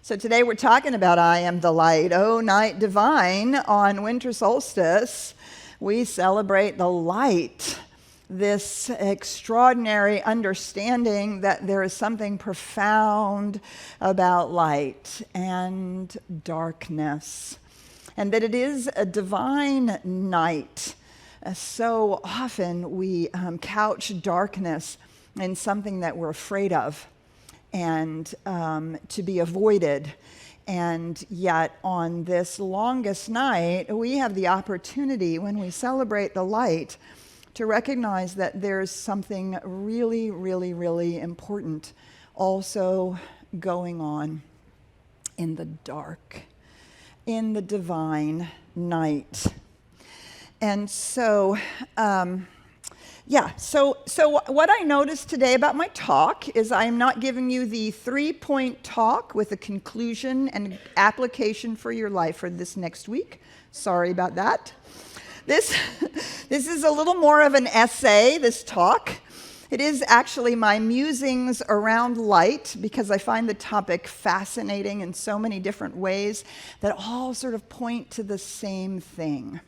So today we're talking about I am the light, O night divine. On winter solstice, we celebrate the light, this extraordinary understanding that there is something profound about light and darkness, and that it is a divine night. So often we couch darkness in something that we're afraid of and to be avoided. And yet on this longest night, we have the opportunity, when we celebrate the light, to recognize that there's something really, really, really important also going on in the dark, in the divine night. And so, so what I noticed today about my talk is I am not giving you the 3-point talk with a conclusion and application for your life for this next week. Sorry about that. This is a little more of an essay, this talk. It is actually my musings around light, because I find the topic fascinating in so many different ways that all sort of point to the same thing.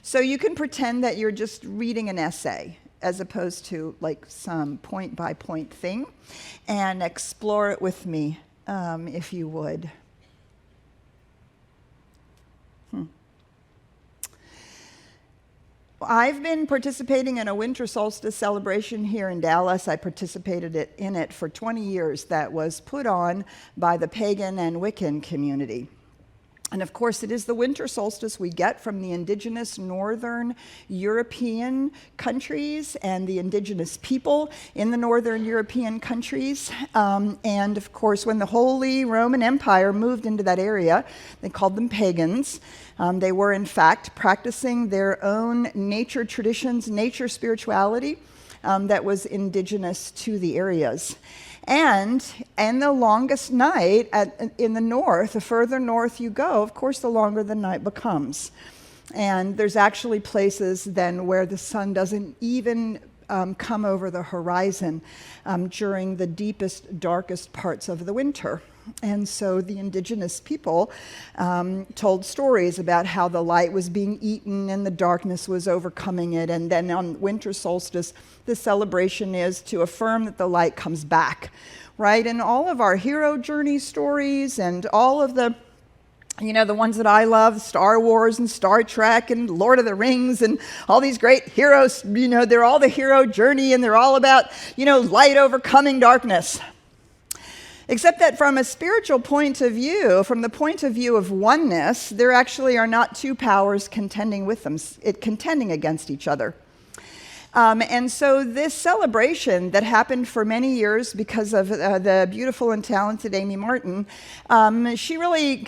So you can pretend that you're just reading an essay as opposed to like some point-by-point thing, and explore it with me, if you would. I've been participating in a winter solstice celebration here in Dallas. I participated in it for 20 years. That was put on by the pagan and Wiccan community. And of course, it is the winter solstice we get from the indigenous northern European countries and the indigenous people in the northern European countries. And of course, when the Holy Roman Empire moved into that area, they called them pagans. They were, in fact, practicing their own nature traditions, nature spirituality that was indigenous to the areas. And the longest night in the north, the further north you go, of course, the longer the night becomes. And there's actually places then where the sun doesn't even come over the horizon during the deepest, darkest parts of the winter. And so the indigenous people told stories about how the light was being eaten and the darkness was overcoming it. And then on winter solstice, the celebration is to affirm that the light comes back, right? And all of our hero journey stories and all of the, the ones that I love, Star Wars and Star Trek and Lord of the Rings and all these great heroes, they're all the hero journey, and they're all about, light overcoming darkness. Except that from a spiritual point of view, from the point of view of oneness, there actually are not two powers contending against each other. And so this celebration that happened for many years because of the beautiful and talented Amy Martin, she really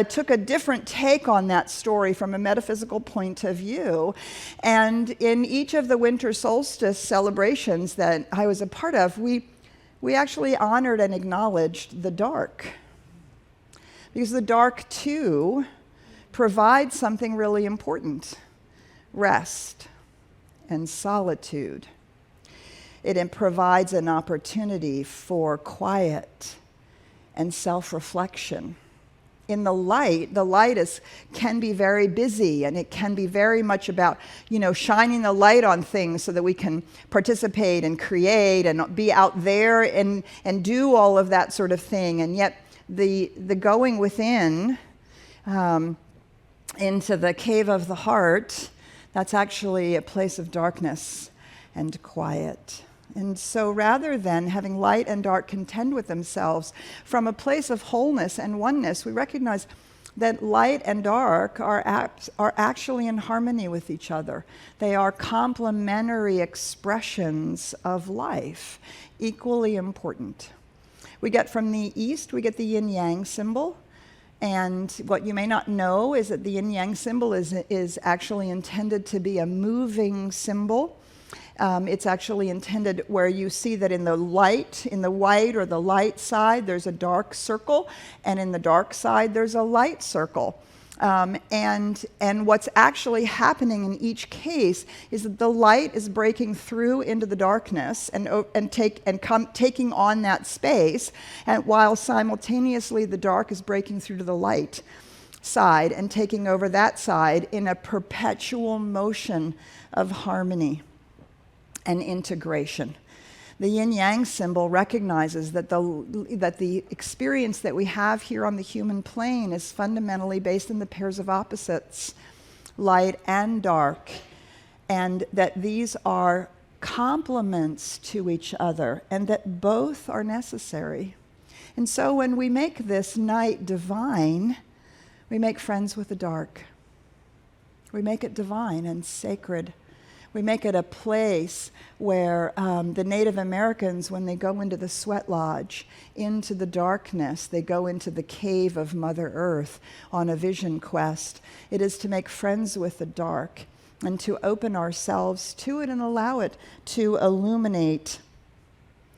took a different take on that story from a metaphysical point of view. And in each of the winter solstice celebrations that I was a part of, we actually honored and acknowledged the dark. Because the dark, too, provides something really important: rest and solitude. It provides an opportunity for quiet and self-reflection. In the light can be very busy, and it can be very much about, shining the light on things so that we can participate and create and be out there and do all of that sort of thing. And yet the going within into the cave of the heart, that's actually a place of darkness and quiet. And so rather than having light and dark contend with themselves, from a place of wholeness and oneness, we recognize that light and dark are actually in harmony with each other. They are complementary expressions of life, equally important. We get from the East, we get the Yin Yang Symbol. And what you may not know is that the Yin Yang Symbol is actually intended to be a moving symbol. It's actually intended where you see that in the light, in the white or the light side, there's a dark circle, and in the dark side, there's a light circle. And what's actually happening in each case is that the light is breaking through into the darkness and taking on that space, and while simultaneously the dark is breaking through to the light side and taking over that side in a perpetual motion of harmony and integration. The Yin Yang symbol recognizes that the experience that we have here on the human plane is fundamentally based in the pairs of opposites, light and dark, and that these are complements to each other, and that both are necessary. And so when we make this night divine, we make friends with the dark. We make it divine and sacred. We make it a place where the Native Americans, when they go into the sweat lodge, into the darkness, they go into the cave of Mother Earth on a vision quest. It is to make friends with the dark and to open ourselves to it and allow it to illuminate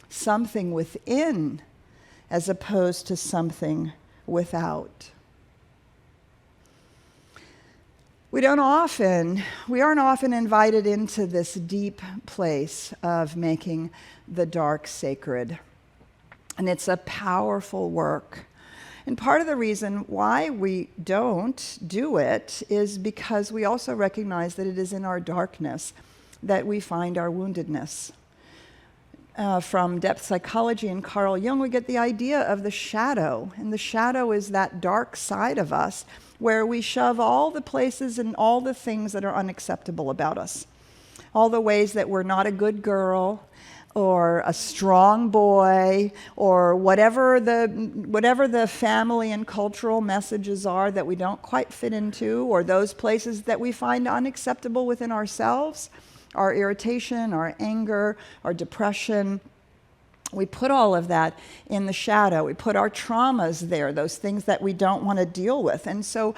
something within as opposed to something without. We aren't often invited into this deep place of making the dark sacred. And it's a powerful work. And part of the reason why we don't do it is because we also recognize that it is in our darkness that we find our woundedness. From depth psychology and Carl Jung, we get the idea of the shadow. And the shadow is that dark side of us where we shove all the places and all the things that are unacceptable about us. All the ways that we're not a good girl or a strong boy or whatever the family and cultural messages are that we don't quite fit into, or those places that we find unacceptable within ourselves, our irritation, our anger, our depression. We put all of that in the shadow. We put our traumas there, those things that we don't want to deal with. And so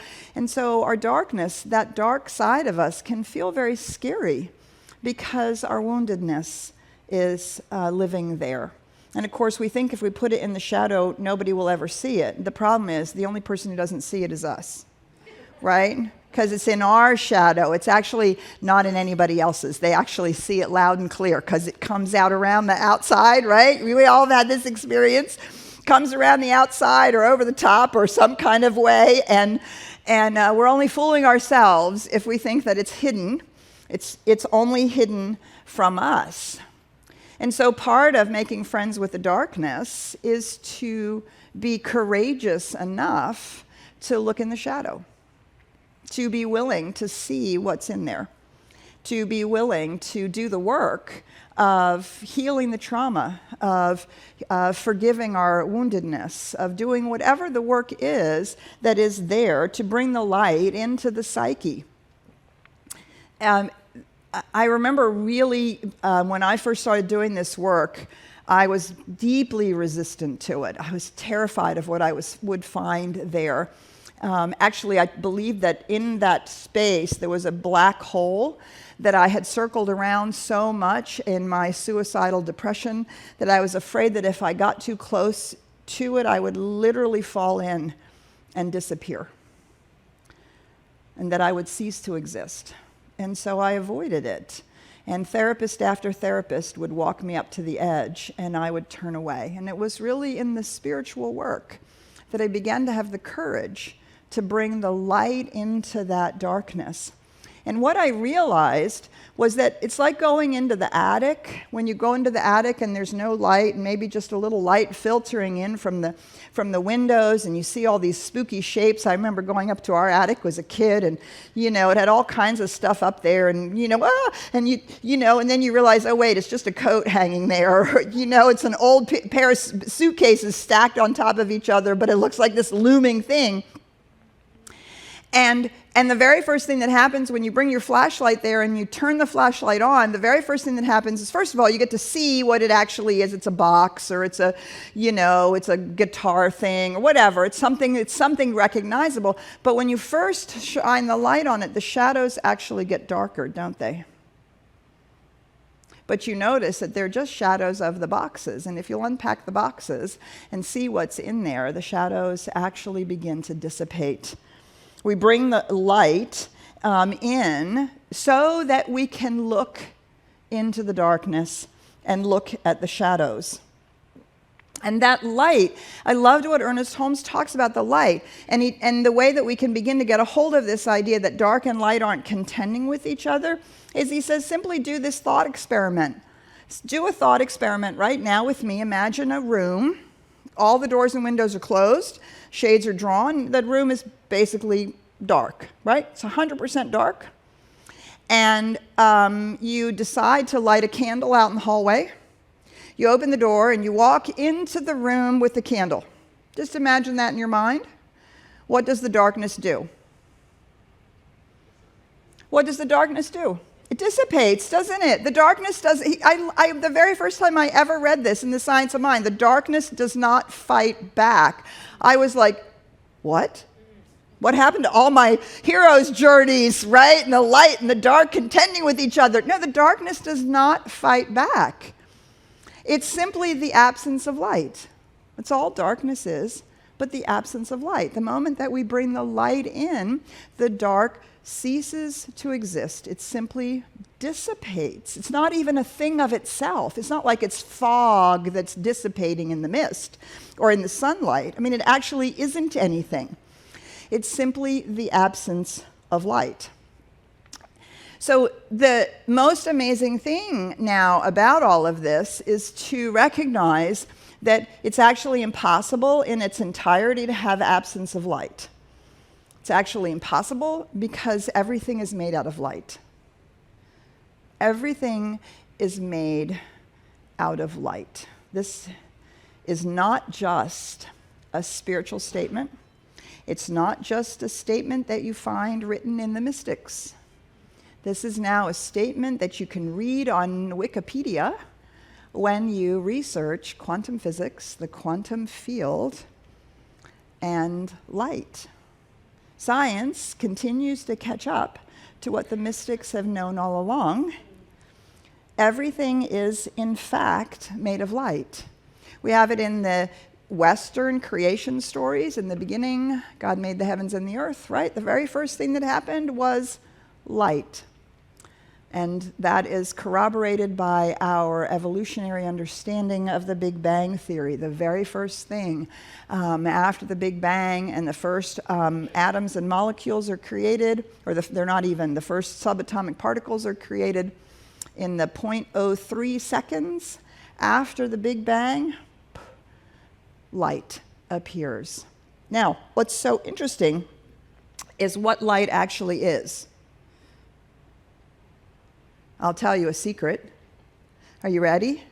our darkness, that dark side of us, can feel very scary because our woundedness is living there. And of course, we think if we put it in the shadow, nobody will ever see it. The problem is the only person who doesn't see it is us, right? Because it's in our shadow. It's actually not in anybody else's. They actually see it loud and clear because it comes out around the outside, right? We all have had this experience. Comes around the outside or over the top or some kind of way, and we're only fooling ourselves if we think that it's hidden. It's only hidden from us. And so part of making friends with the darkness is to be courageous enough to look in the shadow, to be willing to see what's in there, to be willing to do the work of healing the trauma, of forgiving our woundedness, of doing whatever the work is that is there to bring the light into the psyche. I remember really, when I first started doing this work, I was deeply resistant to it. I was terrified of what I would find there. Actually, I believed that in that space there was a black hole that I had circled around so much in my suicidal depression that I was afraid that if I got too close to it, I would literally fall in and disappear, and that I would cease to exist. And so I avoided it. And therapist after therapist would walk me up to the edge, and I would turn away. And it was really in the spiritual work that I began to have the courage to bring the light into that darkness. And what I realized was that it's like going into the attic. When you go into the attic and there's no light, and maybe just a little light filtering in from the windows, and you see all these spooky shapes. I remember going up to our attic as a kid, and it had all kinds of stuff up there, and and then you realize, oh wait, it's just a coat hanging there, or it's an old pair of suitcases stacked on top of each other, but it looks like this looming thing. And the very first thing that happens when you bring your flashlight there and you turn the flashlight on, the very first thing that happens is, first of all, you get to see what it actually is. It's a box, or it's a guitar thing, or whatever. It's something recognizable. But when you first shine the light on it, the shadows actually get darker, don't they? But you notice that they're just shadows of the boxes. And if you'll unpack the boxes and see what's in there, the shadows actually begin to dissipate. We bring the light in so that we can look into the darkness and look at the shadows. And that light, I loved what Ernest Holmes talks about the light, and the way that we can begin to get a hold of this idea that dark and light aren't contending with each other is he says, simply do this thought experiment. Do a thought experiment right now with me. Imagine a room. All the doors and windows are closed. Shades are drawn. The room is basically dark, right? It's 100% dark. And you decide to light a candle out in the hallway. You open the door and you walk into the room with the candle. Just imagine that in your mind. What does the darkness do? What does the darkness do? It dissipates, doesn't it? The darkness does. The very first time I ever read this in The Science of Mind, the darkness does not fight back. I was like, what? What happened to all my heroes' journeys, right? And the light and the dark contending with each other. No, the darkness does not fight back. It's simply the absence of light. That's all darkness is, but the absence of light. The moment that we bring the light in, the dark ceases to exist. It simply dissipates. It's not even a thing of itself. It's not like it's fog that's dissipating in the mist or in the sunlight. I mean, it actually isn't anything. It's simply the absence of light. So the most amazing thing now about all of this is to recognize that it's actually impossible in its entirety to have absence of light. It's actually impossible because everything is made out of light. Everything is made out of light. This is not just a spiritual statement. It's not just a statement that you find written in the mystics. This is now a statement that you can read on Wikipedia when you research quantum physics, the quantum field, and light. Science continues to catch up to what the mystics have known all along. Everything is, in fact, made of light. We have it in the Western creation stories. In the beginning, God made the heavens and the earth, right? The very first thing that happened was light. And that is corroborated by our evolutionary understanding of the Big Bang theory. The very first thing after the Big Bang and the first atoms and molecules are created, or they're not even, the first subatomic particles are created in the 0.03 seconds after the Big Bang, light appears. Now, what's so interesting is what light actually is. I'll tell you a secret. Are you ready?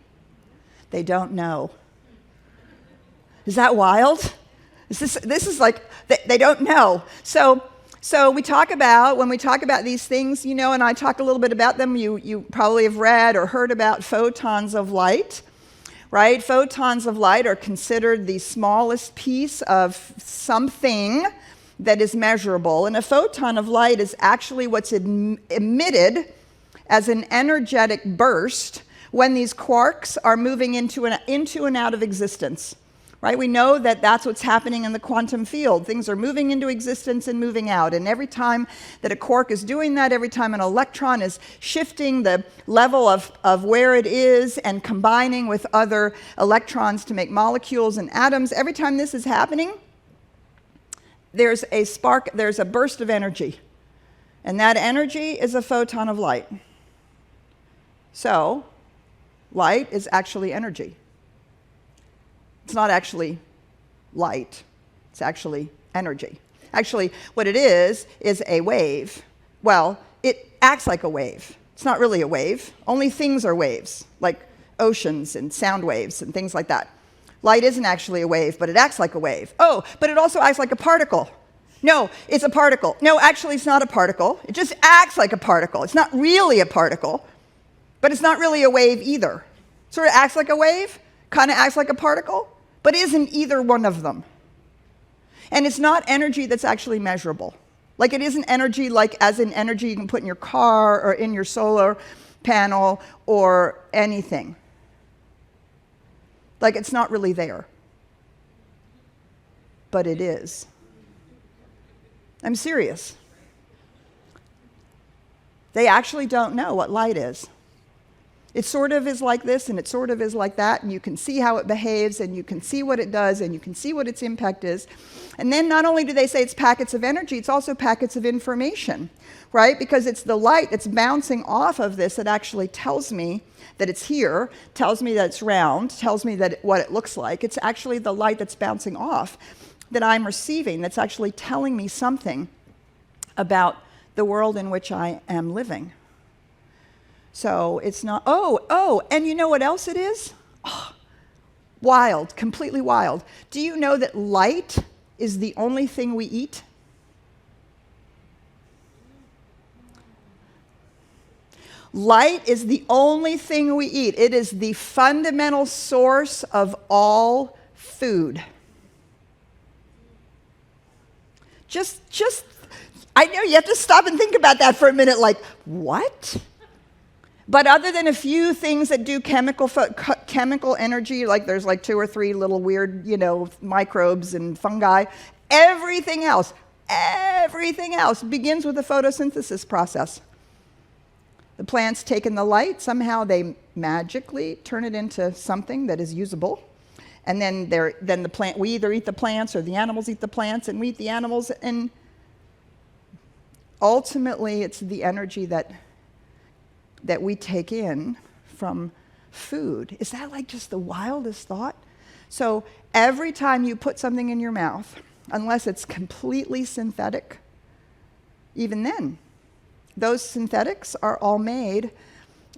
They don't know. Is that wild? This is like, they don't know. So when we talk about these things, you know, and I talk a little bit about them, you probably have read or heard about photons of light, right? Photons of light are considered the smallest piece of something that is measurable. And a photon of light is actually what's emitted as an energetic burst when these quarks are moving into and out of existence, right? We know that that's what's happening in the quantum field. Things are moving into existence and moving out. And every time that a quark is doing that, every time an electron is shifting the level of where it is and combining with other electrons to make molecules and atoms, every time this is happening, there's a spark, there's a burst of energy. And that energy is a photon of light. So, light is actually energy. It's not actually light. It's actually energy. Actually, what it is a wave. Well, it acts like a wave. It's not really a wave. Only things are waves, like oceans and sound waves and things like that. Light isn't actually a wave, but it acts like a wave. Oh, but it also acts like a particle. No, it's a particle. No, actually, it's not a particle. It just acts like a particle. It's not really a particle, but it's not really a wave either. Sort of acts like a wave, kind of acts like a particle, but isn't either one of them. And it's not energy that's actually measurable. Like it isn't energy like as in energy you can put in your car or in your solar panel or anything. Like it's not really there. But it is. I'm serious. They actually don't know what light is. It sort of is like this, and it sort of is like that, and you can see how it behaves, and you can see what it does, and you can see what its impact is. And then not only do they say it's packets of energy, it's also packets of information, right? Because it's the light that's bouncing off of this that actually tells me that it's here, tells me that it's round, tells me that what it looks like. It's actually the light that's bouncing off that I'm receiving that's actually telling me something about the world in which I am living. So it's not, and you know what else it is? Oh, wild, completely wild. Do you know that light is the only thing we eat? Light is the only thing we eat. It is the fundamental source of all food. Just, I know you have to stop and think about that for a minute, like, what? But other than a few things that do chemical energy, like there's like 2 or 3 little weird, microbes and fungi, everything else begins with the photosynthesis process. The plants take in the light, somehow they magically turn it into something that is usable. And then we either eat the plants or the animals eat the plants, and we eat the animals, and ultimately it's the energy that we take in from food. Is that like just the wildest thought? So every time you put something in your mouth, unless it's completely synthetic, even then, those synthetics are all made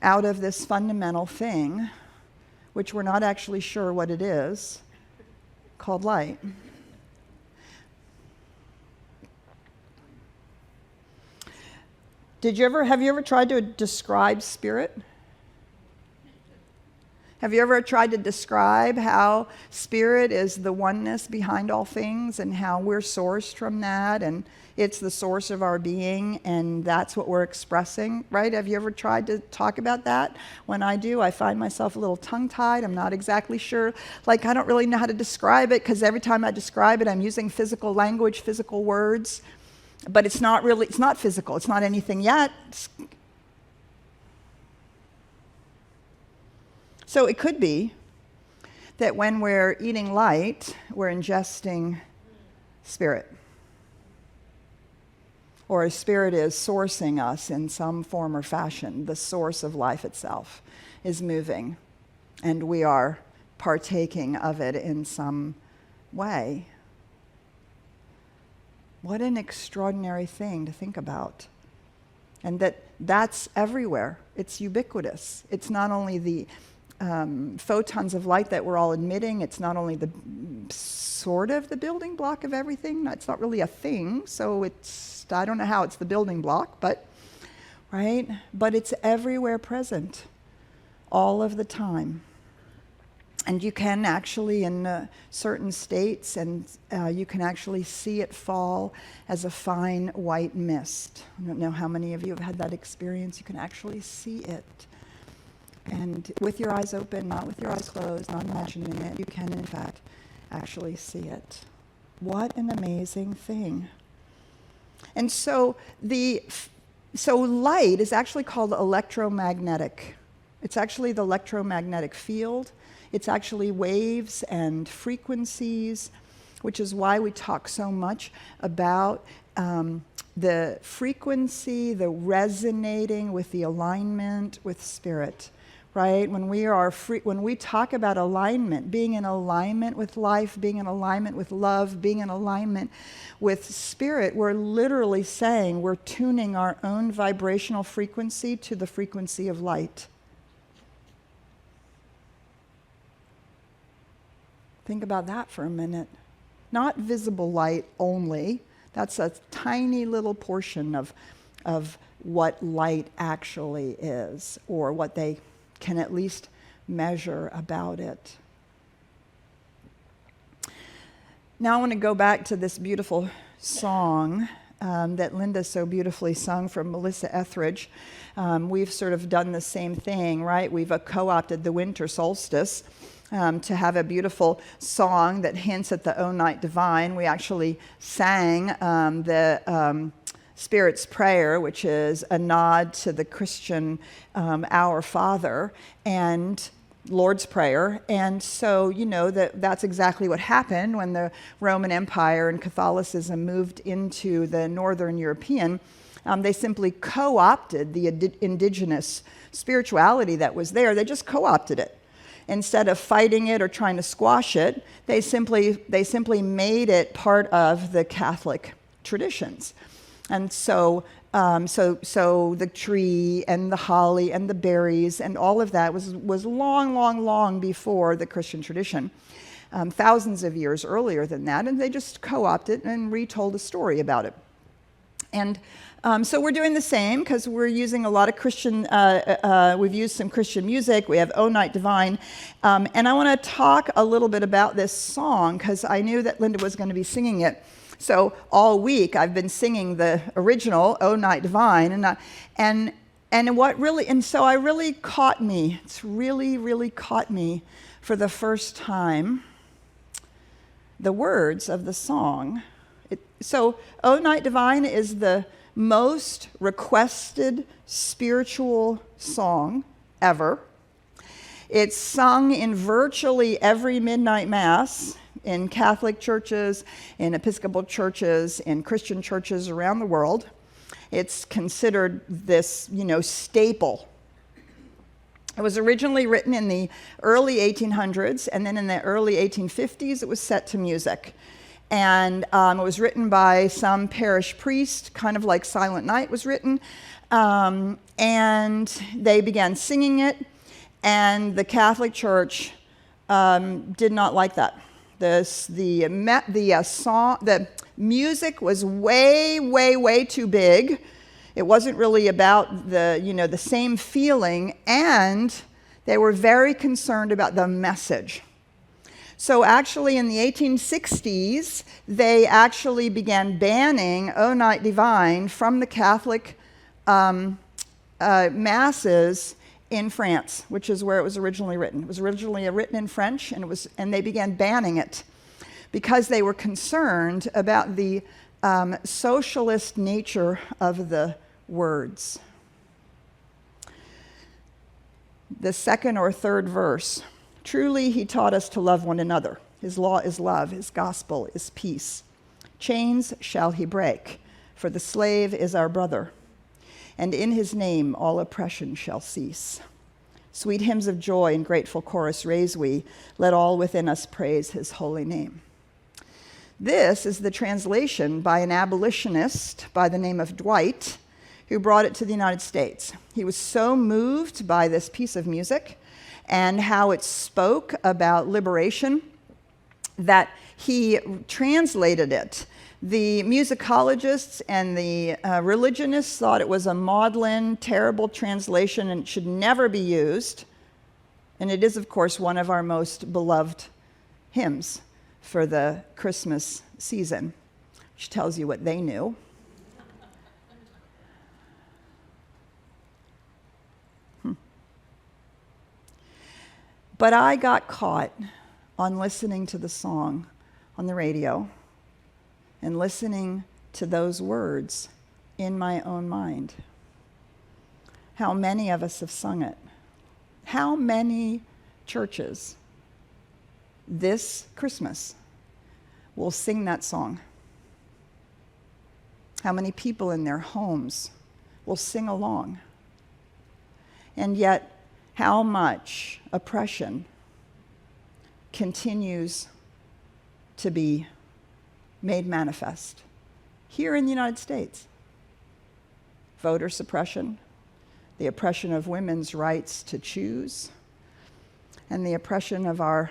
out of this fundamental thing, which we're not actually sure what it is, called light. Have you ever tried to describe spirit? Have you ever tried to describe how spirit is the oneness behind all things and how we're sourced from that and it's the source of our being and that's what we're expressing, right? Have you ever tried to talk about that? When I do, I find myself a little tongue-tied. I'm not exactly sure. Like, I don't really know how to describe it because every time I describe it, I'm using physical language, physical words. But it's not physical. It's not anything yet. So it could be that when we're eating light, we're ingesting spirit. Or a spirit is sourcing us in some form or fashion. The source of life itself is moving, and we are partaking of it in some way. What an extraordinary thing to think about. And that's everywhere. It's ubiquitous. It's not only the photons of light that we're all emitting. It's not only the sort of the building block of everything. It's not really a thing, so I don't know how it's the building block, but it's everywhere present, all of the time. And you can actually, in certain states, and you can actually see it fall as a fine white mist. I don't know how many of you have had that experience. You can actually see it. And with your eyes open, not with your eyes closed, not imagining it, you can, in fact, actually see it. What an amazing thing. And so light is actually called electromagnetic. It's actually the electromagnetic field. It's actually waves and frequencies, which is why we talk so much about the frequency, the resonating with the alignment with spirit, right? When we talk about alignment, being in alignment with life, being in alignment with love, being in alignment with spirit, we're literally saying we're tuning our own vibrational frequency to the frequency of light. Think about that for a minute. Not visible light only. That's a tiny little portion of what light actually is, or what they can at least measure about it. Now I want to go back to this beautiful song that Linda so beautifully sung from Melissa Etheridge. We've sort of done the same thing, right? We've co-opted the winter solstice to have a beautiful song that hints at the O Night Divine. We actually sang the Spirit's Prayer, which is a nod to the Christian Our Father and Lord's Prayer. And so, that's exactly what happened when the Roman Empire and Catholicism moved into the Northern European. They simply co-opted the indigenous spirituality that was there. They just co-opted it. Instead of fighting it or trying to squash it, they simply made it part of the Catholic traditions. And so the tree and the holly and the berries and all of that was long before the Christian tradition, thousands of years earlier than that, and they just co-opted it and retold a story about it. And so we're doing the same because we're using a lot of Christian, we've used some Christian music. We have O Night Divine. And I want to talk a little bit about this song because I knew that Linda was going to be singing it. So all week I've been singing the original O Night Divine. So it really caught me. It's really caught me for the first time, the words of the song. So O Night Divine is the most requested spiritual song ever. It's sung in virtually every midnight mass in Catholic churches, in Episcopal churches, in Christian churches around the world. It's considered this, staple. It was originally written in the early 1800s, and then in the early 1850s, it was set to music. And it was written by some parish priest, kind of like Silent Night was written. And they began singing it, and the Catholic Church did not like that. The music was way too big. It wasn't really about the same feeling, and they were very concerned about the message. So actually in the 1860s, they actually began banning O Night Divine from the Catholic masses in France, which is where it was originally written. It was originally written in French, and they began banning it because they were concerned about the socialist nature of the words. The second or third verse. Truly, he taught us to love one another. His law is love. His gospel is peace. Chains shall he break, for the slave is our brother. And in his name all oppression shall cease. Sweet hymns of joy and grateful chorus raise we. Let all within us praise his holy name. This is the translation by an abolitionist by the name of Dwight, who brought it to the United States. He was so moved by this piece of music and how it spoke about liberation that he translated it. The musicologists and the religionists thought it was a maudlin, terrible translation and it should never be used. And it is, of course, one of our most beloved hymns for the Christmas season, which tells you what they knew. But I got caught on listening to the song on the radio and listening to those words in my own mind. How many of us have sung it? How many churches this Christmas will sing that song? How many people in their homes will sing along? And yet, how much oppression continues to be made manifest here in the United States. Voter suppression, the oppression of women's rights to choose, and the oppression of our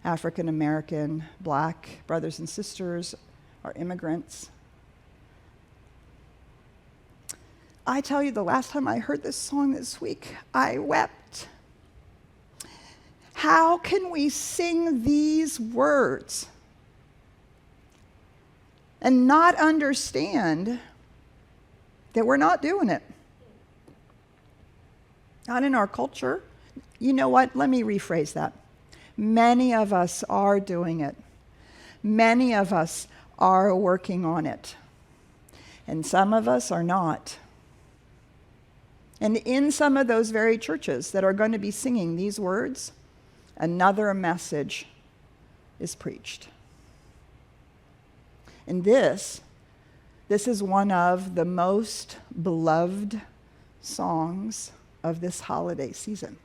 African American, Black brothers and sisters, our immigrants. I tell you, the last time I heard this song this week, I wept. How can we sing these words and not understand that we're not doing it? Not in our culture. You know what? Let me rephrase that. Many of us are doing it. Many of us are working on it. And some of us are not. And in some of those very churches that are going to be singing these words, another message is preached. And this is one of the most beloved songs of this holiday season.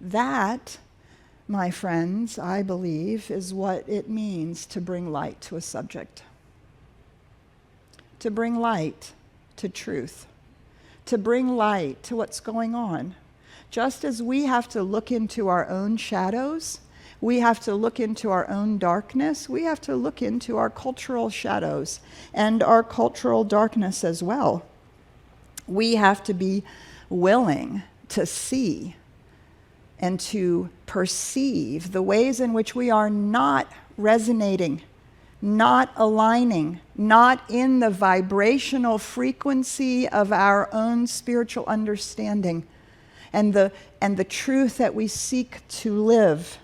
That, my friends, I believe, is what it means to bring light to a subject. To bring light to truth. To bring light to what's going on. Just as we have to look into our own shadows, we have to look into our own darkness, we have to look into our cultural shadows and our cultural darkness as well. We have to be willing to see and to perceive the ways in which we are not resonating, not aligning, not in the vibrational frequency of our own spiritual understanding and the truth that we seek to live.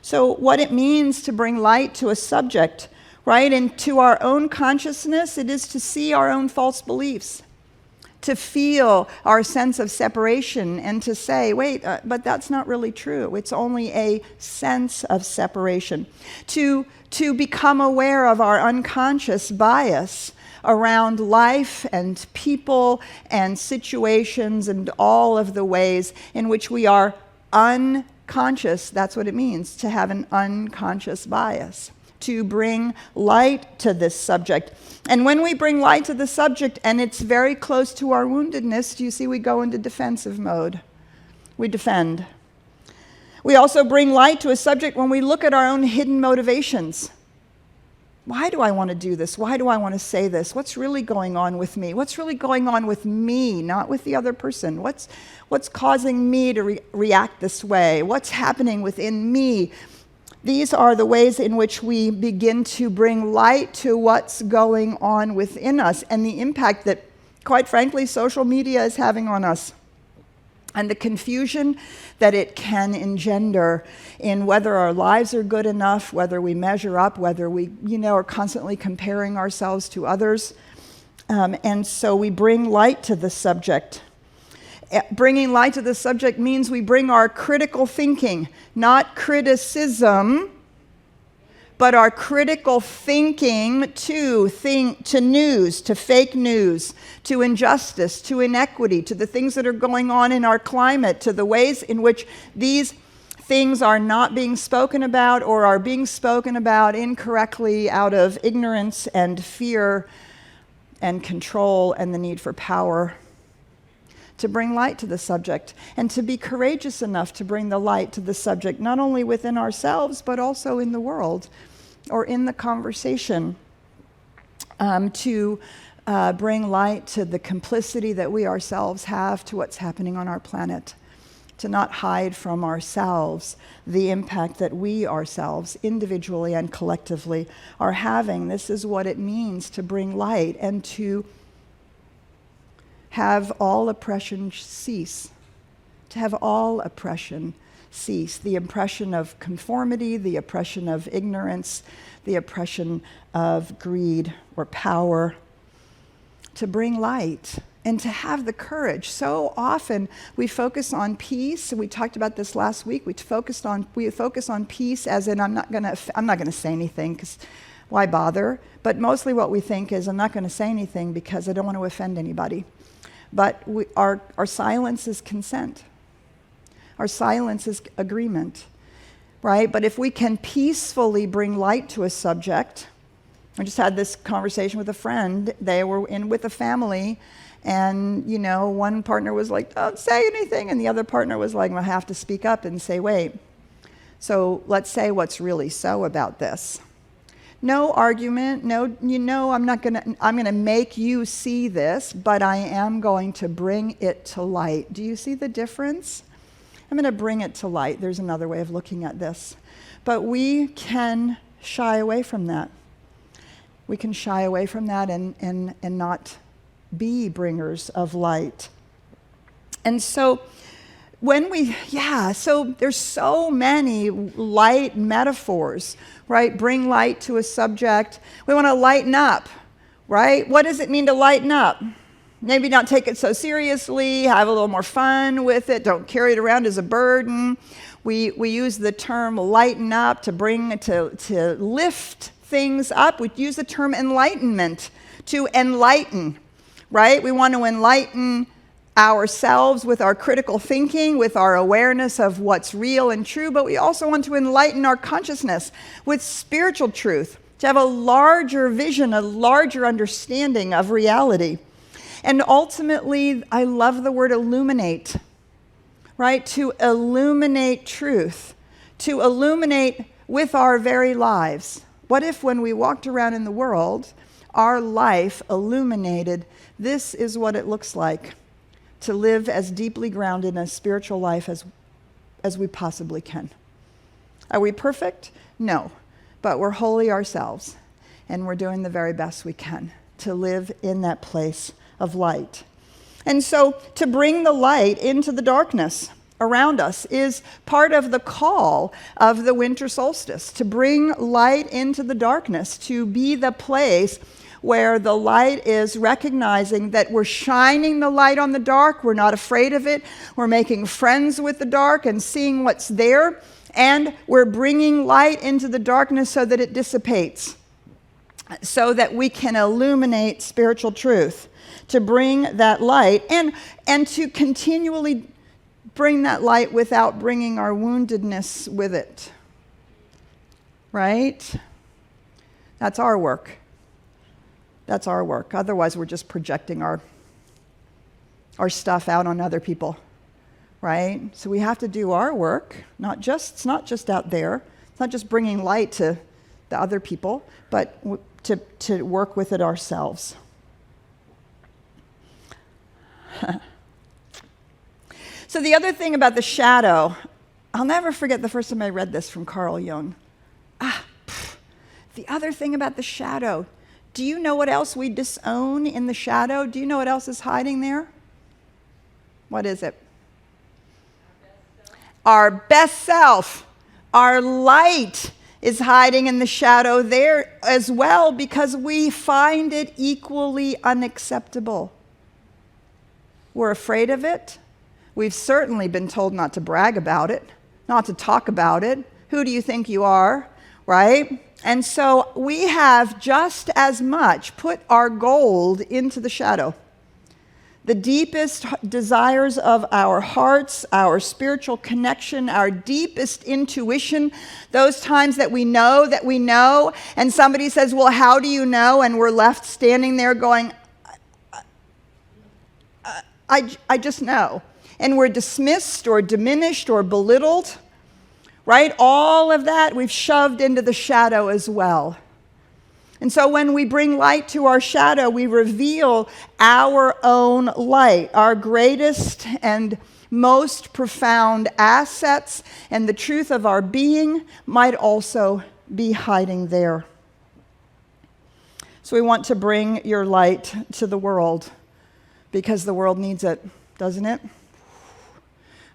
So what it means to bring light to a subject, right, and to our own consciousness, it is to see our own false beliefs, to feel our sense of separation and to say, wait, but that's not really true. It's only a sense of separation. To become aware of our unconscious bias around life and people and situations and all of the ways in which we are unconscious. That's what it means to have an unconscious bias. To bring light to this subject. And when we bring light to the subject and it's very close to our woundedness, do you see we go into defensive mode? We defend. We also bring light to a subject when we look at our own hidden motivations. Why do I want to do this? Why do I want to say this? What's really going on with me? What's really going on with me, not with the other person? What's causing me to react this way? What's happening within me? These are the ways in which we begin to bring light to what's going on within us and the impact that, quite frankly, social media is having on us. And the confusion that it can engender in whether our lives are good enough, whether we measure up, whether we, are constantly comparing ourselves to others. And so we bring light to the subject. Bringing light to the subject means we bring our critical thinking, not criticism, but our critical thinking to news, to fake news, to injustice, to inequity, to the things that are going on in our climate, to the ways in which these things are not being spoken about or are being spoken about incorrectly out of ignorance and fear and control and the need for power. To bring light to the subject and to be courageous enough to bring the light to the subject, not only within ourselves, but also in the world or in the conversation, to bring light to the complicity that we ourselves have to what's happening on our planet, to not hide from ourselves the impact that we ourselves, individually and collectively, are having. This is what it means to bring light and to have all oppression cease, to have all oppression cease. The oppression of conformity, the oppression of ignorance, the oppression of greed or power, to bring light and to have the courage. So often we focus on peace. We talked about this last week. We focus on peace as in I'm not going to say anything because why bother? But mostly what we think is I'm not going to say anything because I don't want to offend anybody. But our silence is consent. Our silence is agreement, right? But if we can peacefully bring light to a subject, I just had this conversation with a friend. They were in with a family, and one partner was like, "Don't say anything," and the other partner was like, "I have to speak up and say, wait. So let's say what's really so about this." No argument, I'm going to make you see this, but I am going to bring it to light. Do you see the difference? I'm going to bring it to light. There's another way of looking at this. But we can shy away from that. We can shy away from that and not be bringers of light. And so so there's so many light metaphors, right? Bring light to a subject. We want to lighten up, right? What does it mean to lighten up? Maybe not take it so seriously, have a little more fun with it, don't carry it around as a burden. We use the term lighten up to lift things up. We use the term enlightenment to enlighten, right? We want to enlighten ourselves with our critical thinking, with our awareness of what's real and true, but we also want to enlighten our consciousness with spiritual truth, to have a larger vision, a larger understanding of reality. And ultimately, I love the word illuminate, right? To illuminate truth, to illuminate with our very lives. What if when we walked around in the world, our life illuminated, this is what it looks like to live as deeply grounded in a spiritual life as we possibly can. Are we perfect? No, but we're holy ourselves, and we're doing the very best we can to live in that place of light. And so to bring the light into the darkness around us is part of the call of the winter solstice, to bring light into the darkness, to be the place where the light is recognizing that we're shining the light on the dark, we're not afraid of it, we're making friends with the dark and seeing what's there, and we're bringing light into the darkness so that it dissipates, so that we can illuminate spiritual truth, to bring that light, and to continually bring that light without bringing our woundedness with it, right? That's our work. That's our work. Otherwise, we're just projecting our stuff out on other people, right? So we have to do our work. It's not just out there. It's not just bringing light to the other people, but to work with it ourselves. So the other thing about the shadow, I'll never forget the first time I read this from Carl Jung. The other thing about the shadow, do you know what else we disown in the shadow? Do you know what else is hiding there? What is it? Our best self. Our light is hiding in the shadow there as well because we find it equally unacceptable. We're afraid of it. We've certainly been told not to brag about it, not to talk about it. Who do you think you are, right? And so we have just as much put our gold into the shadow. The deepest desires of our hearts, our spiritual connection, our deepest intuition, those times that we know, and somebody says, well, how do you know? And we're left standing there going, I just know. And we're dismissed or diminished or belittled, right? All of that we've shoved into the shadow as well. And so when we bring light to our shadow, we reveal our own light, our greatest and most profound assets, and the truth of our being might also be hiding there. So we want to bring your light to the world because the world needs it, doesn't it?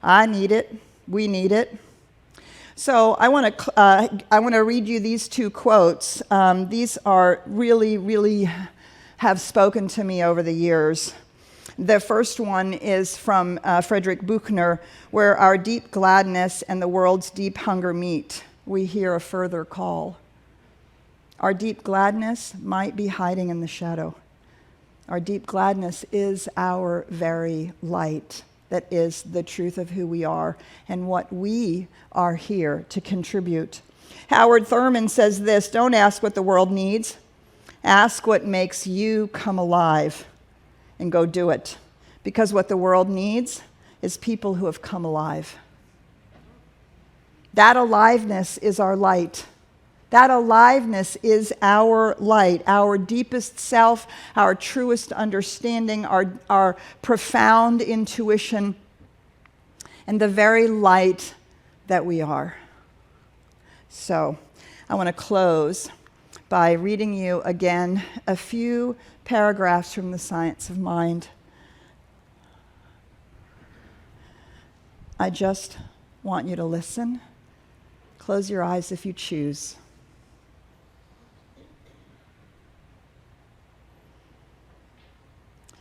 I need it. We need it. So I want to read you these two quotes. These are really have spoken to me over the years. The first one is from Friedrich Buchner, where our deep gladness and the world's deep hunger meet. We hear a further call. Our deep gladness might be hiding in the shadow. Our deep gladness is our very light. That is the truth of who we are and what we are here to contribute. Howard Thurman says this, don't ask what the world needs. Ask what makes you come alive and go do it. Because what the world needs is people who have come alive. That aliveness is our light. That aliveness is our light, our deepest self, our truest understanding, our profound intuition, and the very light that we are. So I want to close by reading you again a few paragraphs from The Science of Mind. I just want you to listen. Close your eyes if you choose.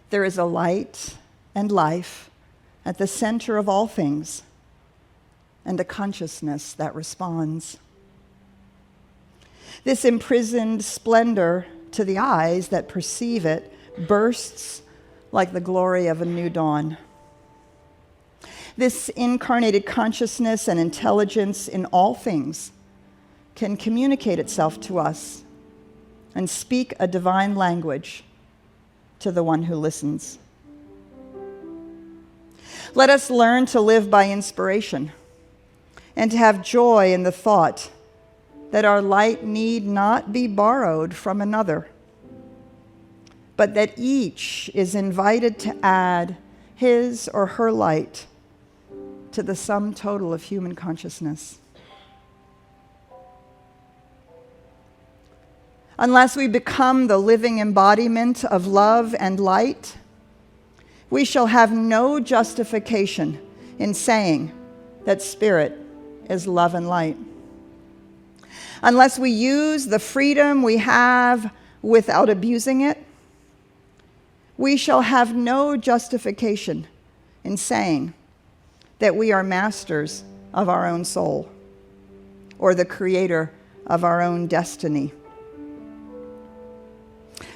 There is a light and life at the center of all things, and a consciousness that responds. This imprisoned splendor to the eyes that perceive it bursts like the glory of a new dawn. This incarnated consciousness and intelligence in all things can communicate itself to us and speak a divine language to the one who listens. Let us learn to live by inspiration and to have joy in the thought that our light need not be borrowed from another, but that each is invited to add his or her light to the sum total of human consciousness. Unless we become the living embodiment of love and light, we shall have no justification in saying that spirit is love and light. Unless we use the freedom we have without abusing it, we shall have no justification in saying that we are masters of our own soul or the creator of our own destiny.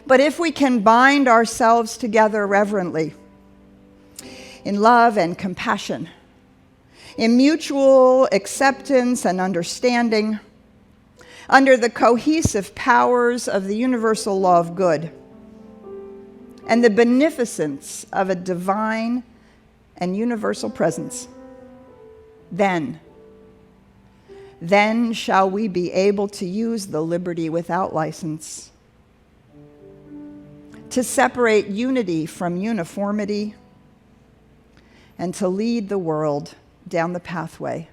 But if we can bind ourselves together reverently, in love and compassion, in mutual acceptance and understanding, under the cohesive powers of the universal law of good, and the beneficence of a divine and universal presence, then shall we be able to use the liberty without license, to separate unity from uniformity, and to lead the world down the pathway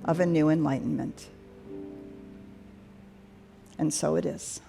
of a new enlightenment. And so it is.